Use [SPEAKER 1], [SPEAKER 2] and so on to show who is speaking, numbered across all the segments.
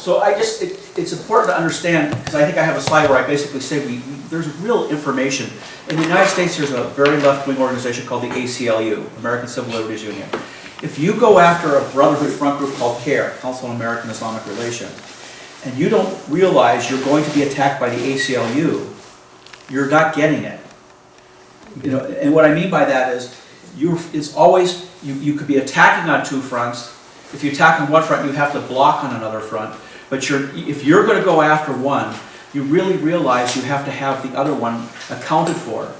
[SPEAKER 1] So it's important to understand, because I think I have a slide where I basically say there's real information. In the United States, there's a very left-wing organization called the ACLU, American Civil Liberties Union. If you go after a brotherhood front group called CARE, Council on American Islamic Relations, and you don't realize you're going to be attacked by the ACLU, you're not getting it. You know, and what I mean by that is, it's always, you could be attacking on two fronts. If you attack on one front, you have to block on another front. But if you're going to go after one, you really realize you have to have the other one accounted for.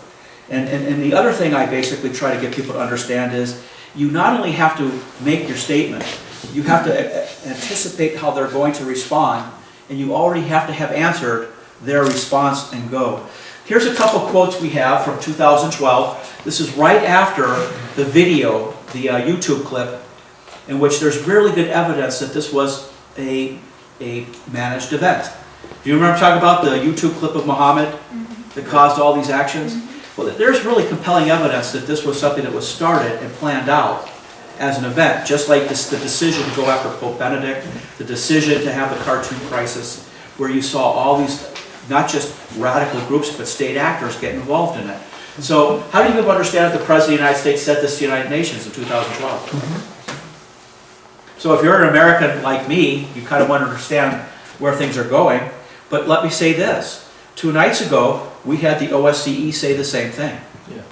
[SPEAKER 1] And the other thing I basically try to get people to understand is, you not only have to make your statement, you have to anticipate how they're going to respond, and you already have to have answered their response and go. Here's a couple quotes we have from 2012. This is right after the video, the YouTube clip, in which there's really good evidence that this was a managed event. Do you remember talking about the YouTube clip of Muhammad that caused all these actions? Well, there's really compelling evidence that this was something that was started and planned out as an event, just like the decision to go after Pope Benedict, the decision to have the cartoon crisis, where you saw all these, not just radical groups, but state actors get involved in it. So how do you understand that the President of the United States said this to the United Nations in 2012? So if you're an American like me, you kind of want to understand where things are going. But let me say this. 2 nights ago, we had the OSCE say the same thing. Yeah.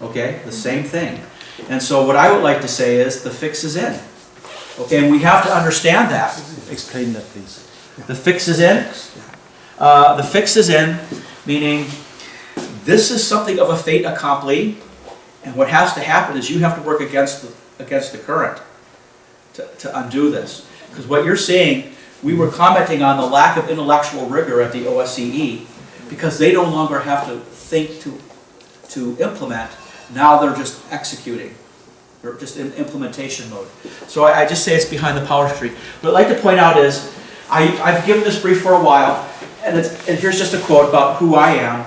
[SPEAKER 1] Okay? The same thing. And so what I would like to say is the fix is in. Okay? And we have to understand that.
[SPEAKER 2] Explain that, please.
[SPEAKER 1] The fix is in. The fix is in, meaning this is something of a fait accompli, and what has to happen is you have to work against the current to undo this. Because what you're seeing, we were commenting on the lack of intellectual rigor at the OSCE, because they no longer have to think to implement. Now they're just executing. They're just in implementation mode. So I just say it's behind the power tree. What I'd like to point out is, I've given this brief for a while, and here's just a quote about who I am.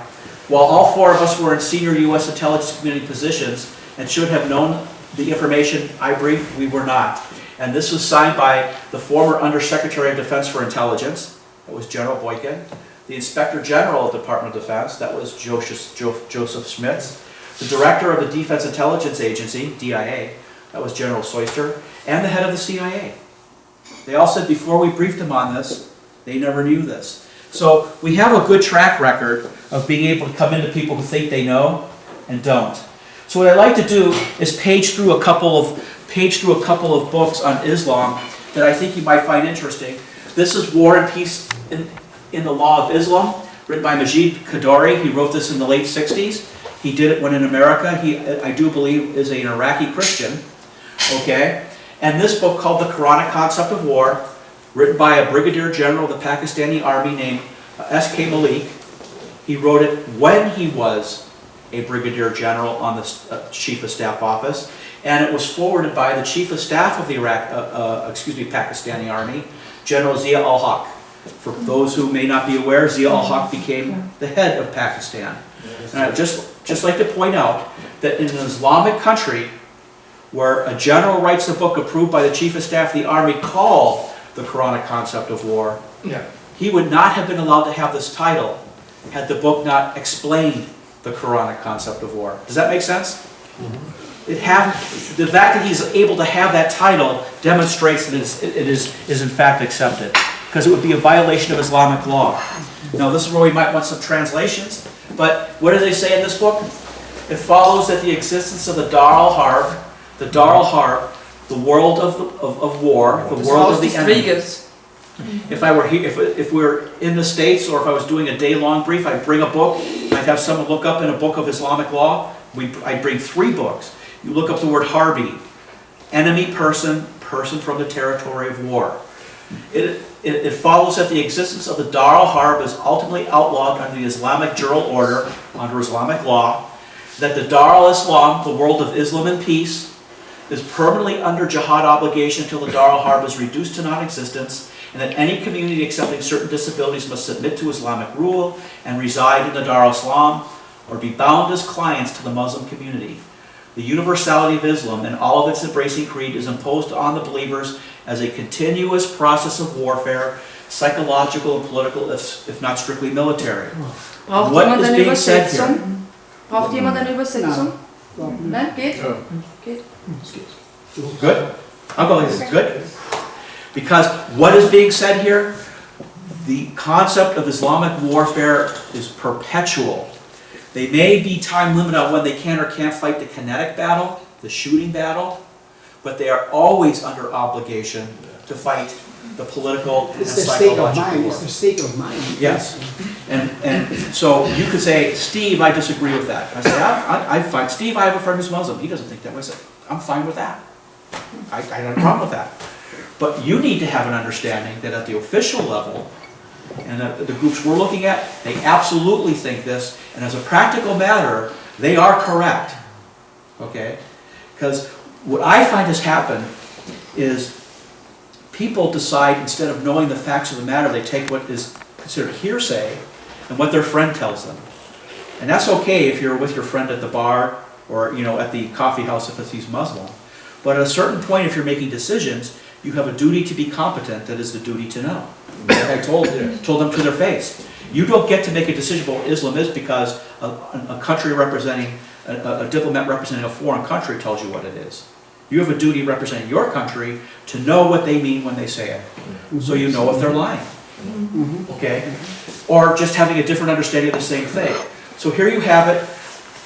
[SPEAKER 1] While all 4 of us were in senior U.S. intelligence community positions and should have known the information I briefed, we were not. And this was signed by the former Undersecretary of Defense for Intelligence, that was General Boykin, the Inspector General of the Department of Defense, that was Joseph Schmitz, the Director of the Defense Intelligence Agency, DIA, that was General Soyster, and the head of the CIA. They all said before we briefed them on this, they never knew this. So we have a good track record of being able to come into people who think they know and don't. So what I'd like to do is page through a couple of books on Islam that I think you might find interesting. This is War and Peace in the Law of Islam, written by Majid Kadari. He wrote this in the late 60s. He did it when in America. He, I do believe, is an Iraqi Christian. Okay? And this book called The Quranic Concept of War, written by a brigadier general of the Pakistani army named S.K. Malik. He wrote it when he was a brigadier general on the Chief of Staff office, and it was forwarded by the Chief of Staff of the Pakistani army, General Zia ul-Haq. For those who may not be aware, Zia ul-Haq became the head of Pakistan. And I'd just like to point out that in an Islamic country, where a general writes a book approved by the Chief of Staff of the army called The Quranic Concept of War, he would not have been allowed to have this title had the book not explained the Quranic concept of war. Does that make sense? The fact that he's able to have that title demonstrates that it is in fact accepted, because it would be a violation of Islamic law. Now this is where we might want some translations, but what do they say in this book? It follows that the existence of the Dar al-Harb, the world of war, the world of the enemy. If I were here, if we were in the States, or if I was doing a day-long brief, I'd bring a book. I'd have someone look up in a book of Islamic law. I'd bring 3 books. You look up the word Harbi, enemy person from the territory of war. It follows that the existence of the Dar al-Harb is ultimately outlawed under the Islamic Jural Order, under Islamic law, that the Dar al-Islam, the world of Islam and peace, is permanently under jihad obligation until the Dar al-Harb is reduced to non-existence, and that any community accepting certain disabilities must submit to Islamic rule and reside in the Dar al-Islam, or be bound as clients to the Muslim community. The universality of Islam and all of its embracing creed is imposed on the believers as a continuous process of warfare psychological and political, if not strictly military.
[SPEAKER 2] Braucht
[SPEAKER 1] What
[SPEAKER 2] jemand
[SPEAKER 1] is
[SPEAKER 2] eine
[SPEAKER 1] being said here?
[SPEAKER 2] Übersetzung? Braucht jemand eine Übersetzung? Nein, geht?
[SPEAKER 3] Ja.
[SPEAKER 2] Geht.
[SPEAKER 1] Good? I'll go, is it good? Because what is being said here? The concept of Islamic warfare is perpetual. They may be time limited on when they can or can't fight the kinetic battle, the shooting battle, but they are always under obligation to fight the political and
[SPEAKER 4] It's the state of
[SPEAKER 1] psychological
[SPEAKER 4] mind.
[SPEAKER 1] war.
[SPEAKER 4] It's the state of mind.
[SPEAKER 1] Yes. And so you could say, Steve, I disagree with that. I say, I find, Steve, I have a friend who's Muslim. He doesn't think that way. I say, I'm fine with that. I don't have a problem with that. But you need to have an understanding that at the official level, and the groups we're looking at, they absolutely think this, and as a practical matter, they are correct. Okay? Because what I find has happened is people decide, instead of knowing the facts of the matter, they take what is considered hearsay and what their friend tells them. And that's okay if you're with your friend at the bar or at the coffee house if he's Muslim. But at a certain point, if you're making decisions, you have a duty to be competent, that is the duty to know. Like I told them to their face. You don't get to make a decision about what Islam is because a country representing, a diplomat representing a foreign country tells you what it is. You have a duty representing your country to know what they mean when they say it. So you know if they're lying. Okay? Or just having a different understanding of the same thing. So here you have it.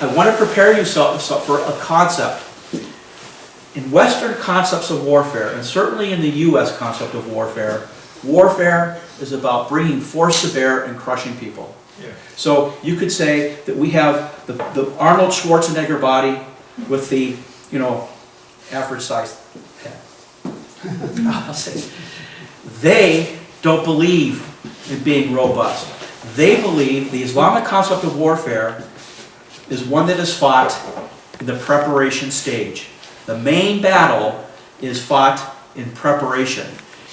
[SPEAKER 1] I want to prepare you for a concept. In Western concepts of warfare, and certainly in the U.S. concept of warfare, warfare is about bringing force to bear and crushing people.
[SPEAKER 3] Yeah.
[SPEAKER 1] So you could say that we have the Arnold Schwarzenegger body with the, average size head. I'll say, they don't believe in being robust. They believe the Islamic concept of warfare is one that is fought in the preparation stage. The main battle is fought in preparation.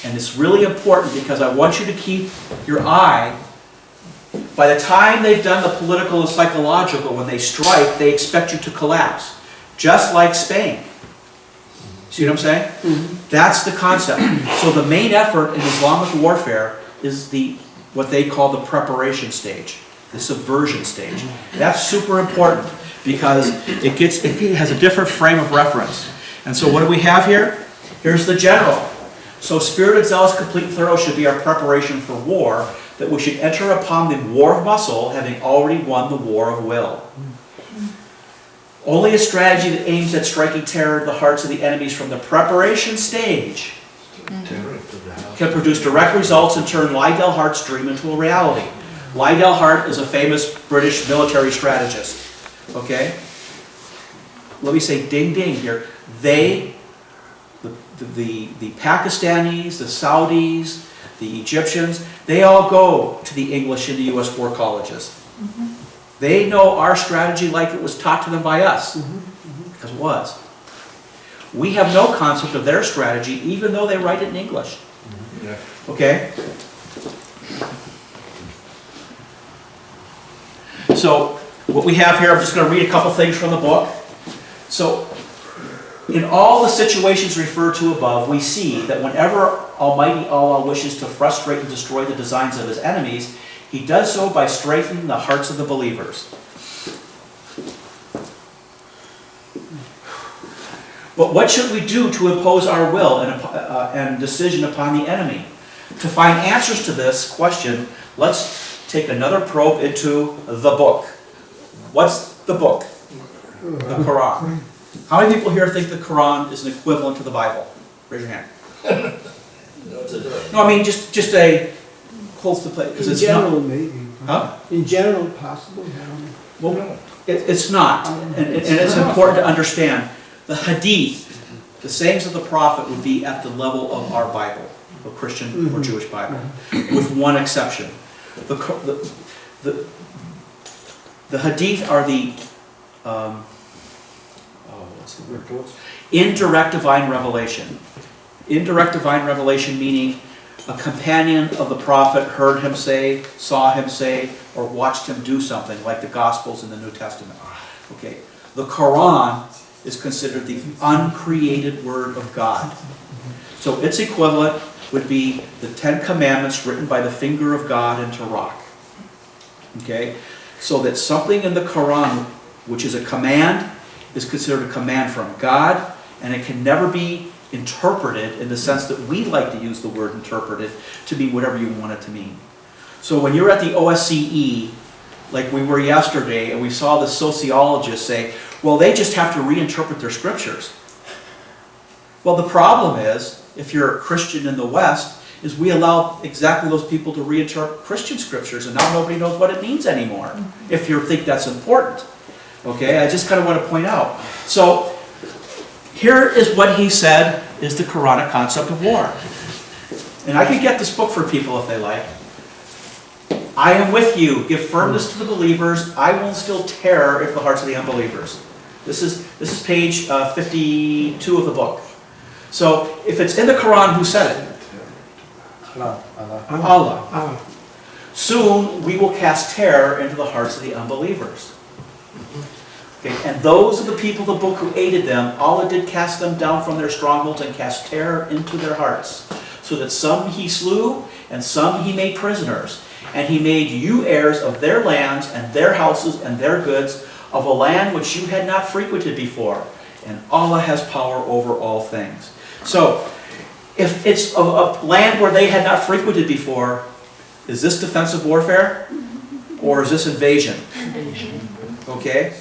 [SPEAKER 1] And it's really important because I want you to keep your eye. By the time they've done the political and psychological, when they strike, they expect you to collapse. Just like Spain. See what I'm saying? That's the concept. So the main effort in Islamic warfare is what they call the preparation stage, the subversion stage. That's super important because it has a different frame of reference. And so what do we have here? Here's the general. So spirited, zealous, complete, and thorough should be our preparation for war, that we should enter upon the war of muscle, having already won the war of will. Only a strategy that aims at striking terror to the hearts of the enemies from the preparation stage can produce direct results and turn Lydell Hart's dream into a reality. Lydell Hart is a famous British military strategist. Okay? Let me say ding ding here. The Pakistanis, the Saudis, the Egyptians, they all go to the English and the US war colleges. They know our strategy like it was taught to them by us, because it was. We have no concept of their strategy, even though they write it in English. Okay? So, what we have here, I'm just going to read a couple things from the book. So, in all the situations referred to above, we see that whenever Almighty Allah wishes to frustrate and destroy the designs of His enemies, He does so by strengthening the hearts of the believers. But what should we do to impose our will and decision upon the enemy? To find answers to this question, let's take another probe into the book. What's the book? The Quran. How many people here think the Quran is an equivalent to the Bible? Raise your hand. No, I mean just a close to play.
[SPEAKER 4] In general, maybe.
[SPEAKER 1] Huh?
[SPEAKER 4] In general, possible.
[SPEAKER 1] Well, it's not, and it's important to understand. The Hadith, the sayings of the Prophet, would be at the level of our Bible, a Christian or Jewish Bible, with one exception. The Hadith are the what's the word? Indirect divine revelation. Indirect divine revelation meaning a companion of the Prophet heard him say, saw him say, or watched him do something, like the Gospels in the New Testament. Okay, the Quran is considered the uncreated Word of God. So its equivalent would be the 10 Commandments written by the finger of God into rock. Okay? So that something in the Quran, which is a command, is considered a command from God, and it can never be interpreted in the sense that we like to use the word interpreted to mean whatever you want it to mean. So when you're at the OSCE, like we were yesterday, and we saw the sociologists say, well, they just have to reinterpret their scriptures. Well, the problem is, if you're a Christian in the West, is we allow exactly those people to reinterpret Christian scriptures, and now nobody knows what it means anymore, if you think that's important. Okay, I just kind of want to point out. So, here is what he said is the Quranic concept of war. And I can get this book for people if they like. I am with you. Give firmness to the believers. I will instill terror into the hearts of the unbelievers. This is page 52 of the book. So, if it's in the Quran, who said it? Allah. Soon we will cast terror into the hearts of the unbelievers. Okay, and those are the people of the book who aided them. Allah did cast them down from their strongholds and cast terror into their hearts, so that some he slew and some he made prisoners. And he made you heirs of their lands and their houses and their goods, of a land which you had not frequented before. And Allah has power over all things. So, if it's a land where they had not frequented before, is this defensive warfare? Or is this invasion? Okay?